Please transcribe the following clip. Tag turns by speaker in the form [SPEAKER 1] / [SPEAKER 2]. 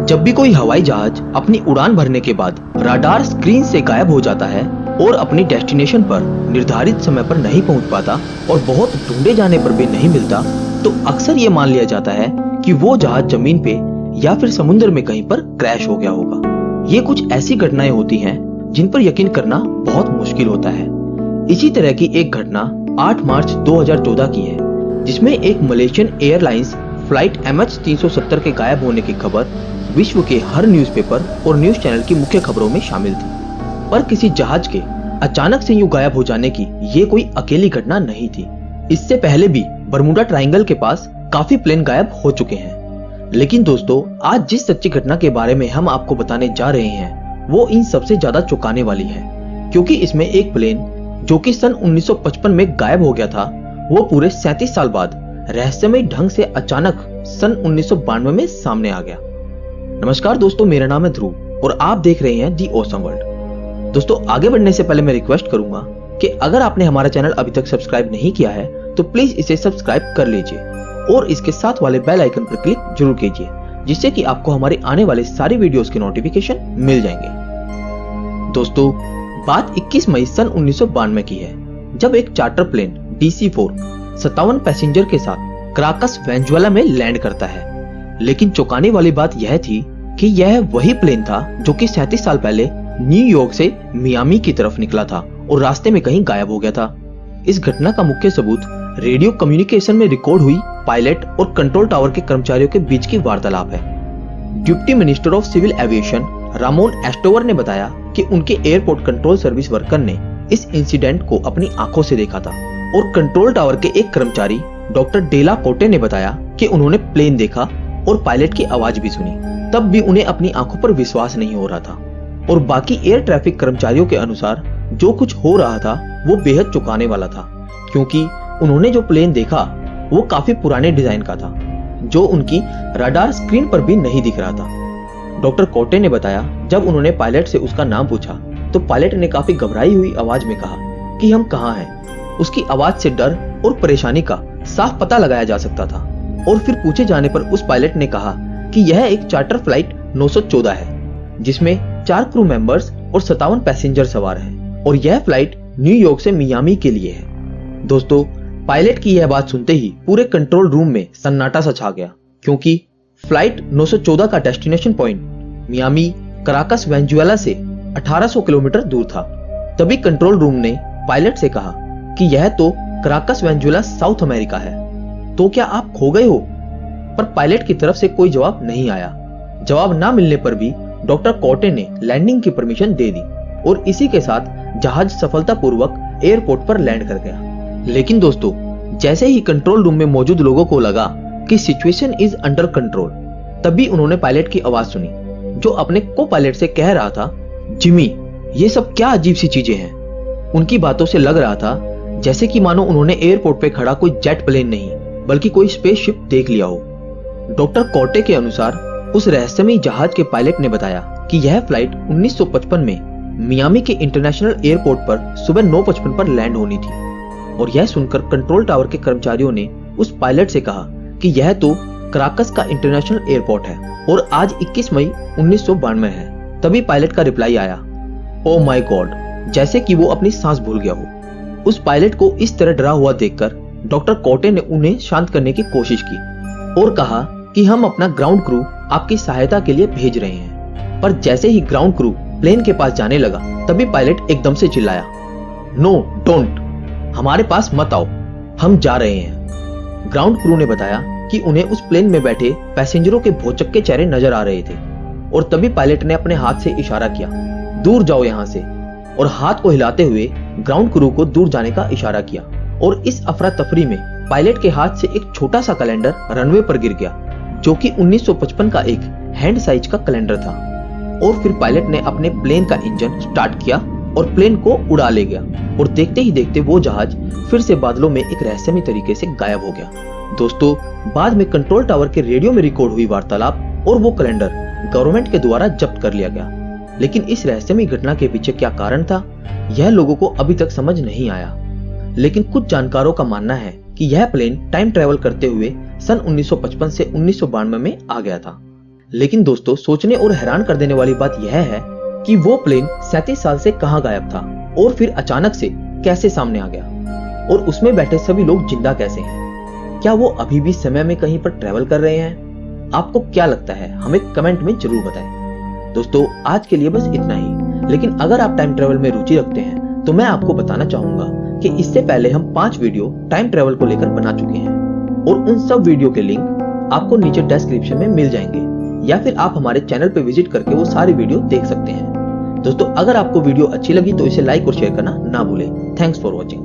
[SPEAKER 1] जब भी कोई हवाई जहाज अपनी उड़ान भरने के बाद राडार स्क्रीन से गायब हो जाता है और अपनी डेस्टिनेशन पर निर्धारित समय पर नहीं पहुंच पाता और बहुत ढूंढे जाने पर भी नहीं मिलता, तो अक्सर ये मान लिया जाता है कि वो जहाज जमीन पे या फिर समुद्र में कहीं पर क्रैश हो गया होगा। ये कुछ ऐसी घटनाएं होती हैं जिन पर यकीन करना बहुत मुश्किल होता है। इसी तरह की एक घटना 8 मार्च 2014 की है, जिसमें एक मलेशियन एयरलाइंस फ्लाइट MH370 के गायब होने की खबर विश्व के हर न्यूज़पेपर और न्यूज चैनल की मुख्य खबरों में शामिल थी। पर किसी जहाज के अचानक से यूं गायब हो जाने की ये कोई अकेली घटना नहीं थी। इससे पहले भी बरमुडा ट्रायंगल के पास काफी प्लेन गायब हो चुके हैं। लेकिन दोस्तों, आज जिस सच्ची घटना के बारे में हम आपको बताने जा रहे हैं वो इन सबसे ज्यादा चौंकाने वाली है, क्योंकि इसमें एक प्लेन जो कि सन 1955 में गायब हो गया था, वो पूरे 37 साल बाद रहस्यमय ढंग से अचानक सन 1992 में सामने आ गया। नमस्कार दोस्तों, मेरा नाम है ध्रुव और आप देख रहे हैं दी ऑसम वर्ल्ड। दोस्तों, आगे बढ़ने से पहले मैं रिक्वेस्ट करूंगा कि अगर आपने हमारा चैनल अभी तक सब्सक्राइब नहीं किया है तो प्लीज इसे सब्सक्राइब कर लीजिए और इसके साथ वाले बेल आइकन पर क्लिक जरूर कीजिए, जिससे कि आपको हमारे आने वाले सारी वीडियोस के नोटिफिकेशन मिल जाएंगे। दोस्तों, बात 21 मई सन 1992 की है, जब एक चार्टर प्लेन DC-4 57 पैसेंजर के साथ क्राकस वेनेजुएला में लैंड करता है। लेकिन चौंकाने वाली बात यह थी कि यह वही प्लेन था जो कि 37 साल पहले न्यूयॉर्क से मियामी की तरफ निकला था और रास्ते में कहीं गायब हो गया था। इस घटना का मुख्य सबूत रेडियो कम्युनिकेशन में रिकॉर्ड हुई पायलट और कंट्रोल टावर के कर्मचारियों के बीच की वार्तालाप है। Deputy minister of civil aviation Ramon Estover ने बताया कि उनके एयरपोर्ट कंट्रोल सर्विस वर्कर ने इस इंसिडेंट को अपनी आंखों से देखा था और कंट्रोल टावर के एक कर्मचारी डॉक्टर डेला कोटे ने बताया कि उन्होंने प्लेन देखा और पायलट की आवाज भी सुनी। तब भी उन्हें अपनी आंखों पर विश्वास नहीं हो रहा था और बाकी एयर ट्रैफिक कर्मचारियों के अनुसार जो कुछ हो रहा था वो बेहद चौंकाने वाला था, क्योंकि उन्होंने जो प्लेन देखा वो काफी पुराने डिजाइन का था जो उनकी राडार स्क्रीन पर भी नहीं दिख रहा था। डॉक्टर कोटे ने बताया, जब उन्होंने पायलट से उसका नाम पूछा तो पायलट ने काफी घबराई हुई आवाज में कहा कि हम कहाँ हैं। उसकी आवाज से डर और परेशानी का साफ पता लगाया जा सकता था और फिर पूछे जाने पर उस पायलट ने कहा कि यह एक चार्टर फ्लाइट 914 है, जिसमें 4 क्रू मेंबर्स और 57 पैसेंजर सवार हैं और यह फ्लाइट न्यूयॉर्क से मियामी के लिए है। दोस्तों, पायलट की यह बात सुनते ही पूरे कंट्रोल रूम में सन्नाटा सा छा गया, क्योंकि फ्लाइट 914 का destination point Miami Caracas Venezuela से 1800 किलोमीटर दूर था। तभी कंट्रोल रूम ने पायलट से कहा कि यह तो कराकस वेनेजुएला साउथ अमेरिका है, तो क्या आप खो गए हो? पर पायलट की तरफ से कोई जवाब नहीं आया। जवाब ना मिलने पर भी डॉक्टर कोटे ने लैंडिंग की परमिशन दे दी और इसी के साथ जहाज सफलतापूर्वक एयरपोर्ट पर लैंड कर गया। लेकिन दोस्तों, जैसे ही कंट्रोल रूम में मौजूद लोगों को लगा कि सिचुएशन इज अंडर कंट्रोल, तभी उन्होंने पायलट की आवाज सुनी जो अपने को पायलट से कह रहा था, जिमी, ये सब क्या अजीब सी चीजें हैं। उनकी बातों से लग रहा था जैसे कि मानो उन्होंने एयरपोर्ट पे खड़ा कोई जेट प्लेन नहीं बल्कि कोई स्पेसशिप देख लिया हो। डॉक्टर कोटे के अनुसार उस रहस्यमयी जहाज के पायलट ने बताया कि यह फ्लाइट 1955 में मियामी के इंटरनेशनल एयरपोर्ट पर सुबह 9:55 पर लैंड होनी थी। और यह सुनकर कंट्रोल टावर के कर्मचारियों ने उस पायलट से कहा कि यह तो क्राकस का इंटरनेशनल एयरपोर्ट है और आज 21 मई 1992 है। तभी पायलट का रिप्लाई आया, ओ माय गॉड, जैसे कि वो अपनी सांस भूल गया हो। उस पायलट को इस तरह डरा हुआ देखकर डॉक्टर कोटे ने उन्हें शांत करने की कोशिश की और कहा कि हम अपना ग्राउंड क्रू आपकी सहायता के लिए भेज रहे हैं। पर जैसे ही ग्राउंड क्रू प्लेन के पास जाने लगा, तभी पायलट एकदम से चिल्लाया, नो डोंट, हमारे पास मत आओ, हम जा रहे हैं। ग्राउंड क्रू ने बताया कि उन्हें उस प्लेन में बैठे पैसेंजरों के भौचक्के चेहरे नजर आ रहे थे और तभी पायलट ने अपने हाथ से इशारा किया, दूर जाओ यहाँ से, और हाथ को हिलाते हुए ग्राउंड क्रू को दूर जाने का इशारा किया। और इस अफरा तफरी में पायलट के हाथ से एक छोटा सा कैलेंडर रनवे पर गिर गया, जो कि 1955 का एक हैंड साइज का कैलेंडर था। और फिर पायलट ने अपने प्लेन का इंजन स्टार्ट किया और प्लेन को उड़ा ले गया और देखते ही देखते वो जहाज फिर से बादलों में एक रहस्यमय तरीके से गायब हो गया। दोस्तों, बाद में कंट्रोल टावर के रेडियो में रिकॉर्ड हुई वार्तालाप और वो कैलेंडर गवर्नमेंट के द्वारा जब्त कर लिया गया। लेकिन इस रहस्यमय घटना के पीछे क्या कारण था, यह लोगों को अभी तक समझ नहीं आया। लेकिन कुछ जानकारों का मानना है कि यह प्लेन टाइम ट्रेवल करते हुए सन 1955 से 1992 में आ गया था। लेकिन दोस्तों, सोचने और हैरान कर देने वाली बात यह है कि वो प्लेन 37 साल से कहां गायब था और फिर अचानक से कैसे सामने आ गया, और उसमें बैठे सभी लोग जिंदा कैसे हैं। क्या वो अभी भी समय में कहीं पर ट्रेवल कर रहे हैं? आपको क्या लगता है, हमें कमेंट में जरूर बताएं। दोस्तों, आज के लिए बस इतना ही, लेकिन अगर आप टाइम ट्रेवल में रुचि रखते हैं तो मैं आपको बताना चाहूंगा कि इससे पहले हम 5 वीडियो टाइम ट्रेवल को लेकर बना चुके हैं, और उन सब वीडियो के लिंक आपको नीचे डिस्क्रिप्शन में मिल जाएंगे, या फिर आप हमारे चैनल पर विजिट करके वो सारी वीडियो देख सकते हैं। दोस्तों, अगर आपको वीडियो अच्छी लगी तो इसे लाइक और शेयर करना ना भूलें। Thanks for watching.